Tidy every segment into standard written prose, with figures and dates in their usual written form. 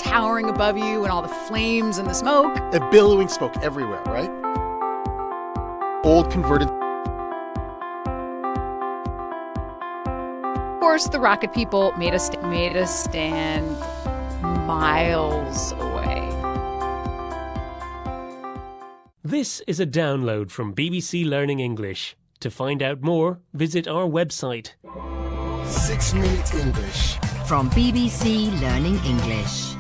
towering above you and all the flames and the smoke. A billowing smoke everywhere, right? Old converted. Of course, the rocket people made us stand miles away. This is a download from BBC Learning English. To find out more, visit our website. 6 Minute English. From BBC Learning English.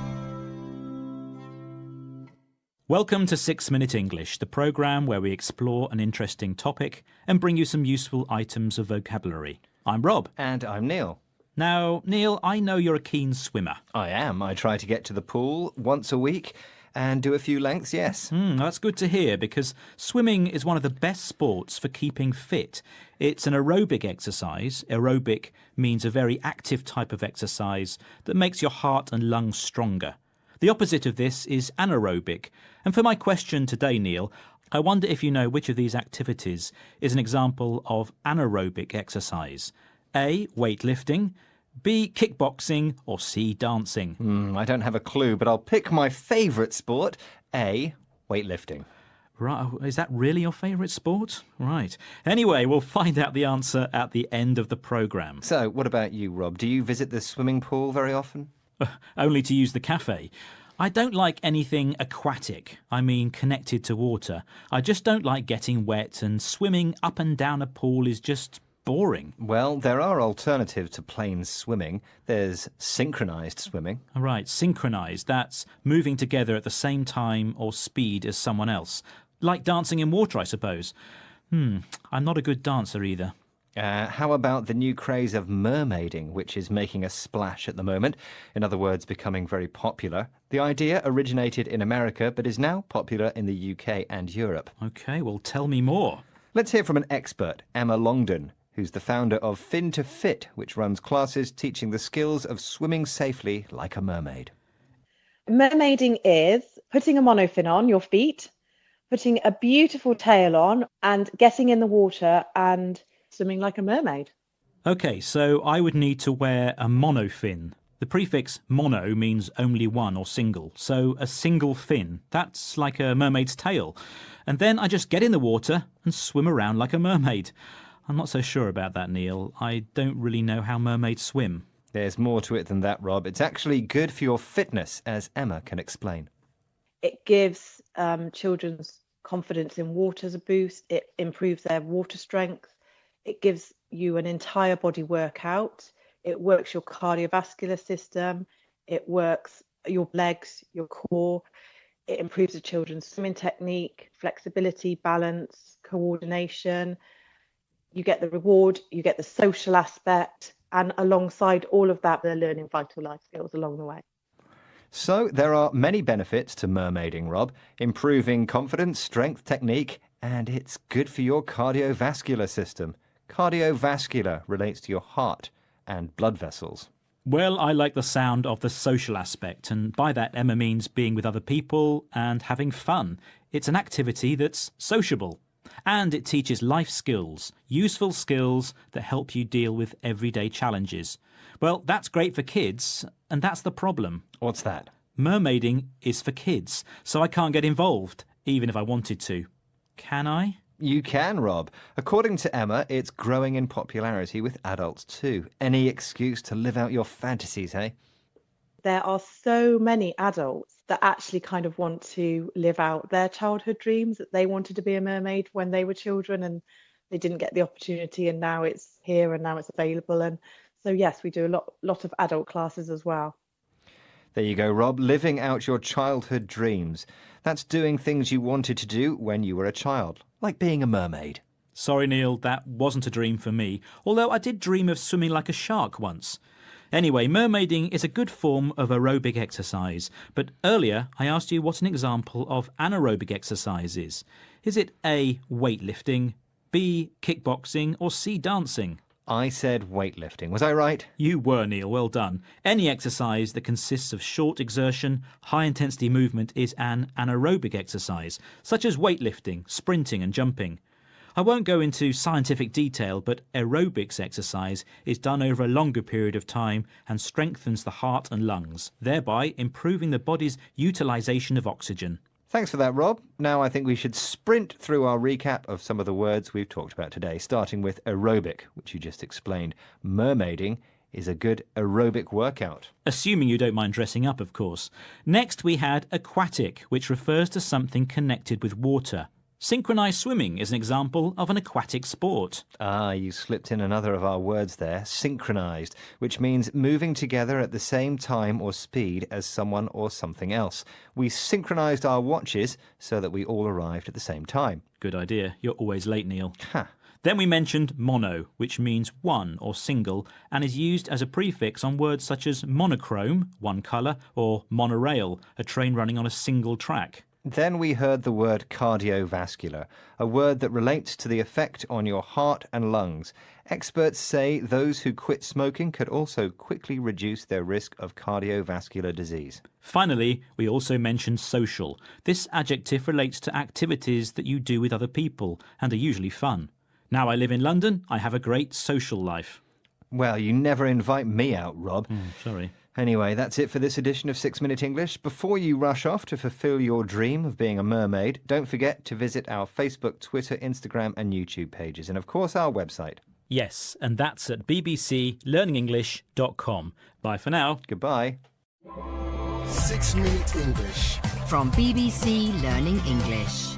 Welcome to 6 Minute English, the programme where we explore an interesting topic and bring you some useful items of vocabulary. I'm Rob. And I'm Neil. Now, Neil, I know you're a keen swimmer. I am. I try to get to the pool once a week and do a few lengths, yes. That's good to hear because swimming is one of the best sports for keeping fit. It's an aerobic exercise. Aerobic means a very active type of exercise that makes your heart and lungs stronger. The opposite of this is anaerobic. And for my question today, Neil, I wonder if you know which of these activities is an example of anaerobic exercise. A, weightlifting, B, kickboxing, or C, dancing. I don't have a clue, but I'll pick my favourite sport, A, weightlifting. Right, is that really your favourite sport? Right. Anyway, we'll find out the answer at the end of the programme. So, what about you, Rob? Do you visit the swimming pool very often? Only to use the cafe. I don't like anything aquatic, I mean connected to water. I just don't like getting wet, and swimming up and down a pool is just boring. Well, there are alternatives to plain swimming. There's synchronised swimming. Right, synchronised. That's moving together at the same time or speed as someone else. Like dancing in water, I suppose. I'm not a good dancer either. How about the new craze of mermaiding, which is making a splash at the moment? In other words, becoming very popular. The idea originated in America, but is now popular in the UK and Europe. OK, well, tell me more. Let's hear from an expert, Emma Longdon, who's the founder of Fin to Fit, which runs classes teaching the skills of swimming safely like a mermaid. Mermaiding is putting a monofin on your feet, putting a beautiful tail on, and getting in the water and swimming like a mermaid. OK, so I would need to wear a monofin. The prefix mono means only one or single, so a single fin. That's like a mermaid's tail. And then I just get in the water and swim around like a mermaid. I'm not so sure about that, Neil. I don't really know how mermaids swim. There's more to it than that, Rob. It's actually good for your fitness, as Emma can explain. It gives children's confidence in water a boost. It improves their water strength. It gives you an entire body workout. It works your cardiovascular system. It works your legs, your core. It improves the children's swimming technique, flexibility, balance, coordination. You get the reward, you get the social aspect, and alongside all of that, they're learning vital life skills along the way. So there are many benefits to mermaiding, Rob. Improving confidence, strength, technique, and it's good for your cardiovascular system. Cardiovascular relates to your heart and blood vessels. Well, I like the sound of the social aspect, and by that Emma means being with other people and having fun. It's an activity that's sociable. And it teaches life skills, useful skills that help you deal with everyday challenges. Well, that's great for kids, and that's the problem. What's that? Mermaiding is for kids, so I can't get involved, even if I wanted to. Can I? You can, Rob. According to Emma, it's growing in popularity with adults too. Any excuse to live out your fantasies, hey? There are so many adults that actually kind of want to live out their childhood dreams, that they wanted to be a mermaid when they were children and they didn't get the opportunity, and now it's here and now it's available. And so, yes, we do a lot of adult classes as well. There you go, Rob. Living out your childhood dreams. That's doing things you wanted to do when you were a child, like being a mermaid. Sorry, Neil, that wasn't a dream for me, although I did dream of swimming like a shark once. Anyway, mermaiding is a good form of aerobic exercise, but earlier I asked you what an example of anaerobic exercise is. Is it A, weightlifting, B, kickboxing, or C, dancing? I said weightlifting. Was I right? You were, Neil. Well done. Any exercise that consists of short exertion, high-intensity movement is an anaerobic exercise, such as weightlifting, sprinting and jumping. I won't go into scientific detail, but aerobics exercise is done over a longer period of time and strengthens the heart and lungs, thereby improving the body's utilisation of oxygen. Thanks for that, Rob. Now I think we should sprint through our recap of some of the words we've talked about today, starting with aerobic, which you just explained. Mermaiding is a good aerobic workout. Assuming you don't mind dressing up, of course. Next we had aquatic, which refers to something connected with water. Synchronised swimming is an example of an aquatic sport. Ah, you slipped in another of our words there, synchronised, which means moving together at the same time or speed as someone or something else. We synchronised our watches so that we all arrived at the same time. Good idea. You're always late, Neil. Ha. Then we mentioned mono, which means one or single, and is used as a prefix on words such as monochrome, one colour, or monorail, a train running on a single track. Then we heard the word cardiovascular, a word that relates to the effect on your heart and lungs. Experts say those who quit smoking could also quickly reduce their risk of cardiovascular disease. Finally, we also mentioned social. This adjective relates to activities that you do with other people and are usually fun. Now I live in London, I have a great social life. Well, you never invite me out, Rob. Sorry. Anyway, that's it for this edition of 6 Minute English. Before you rush off to fulfill your dream of being a mermaid, don't forget to visit our Facebook, Twitter, Instagram and YouTube pages, and of course our website. Yes, and that's at bbclearningenglish.com. Bye for now. Goodbye. 6 Minute English. From BBC Learning English.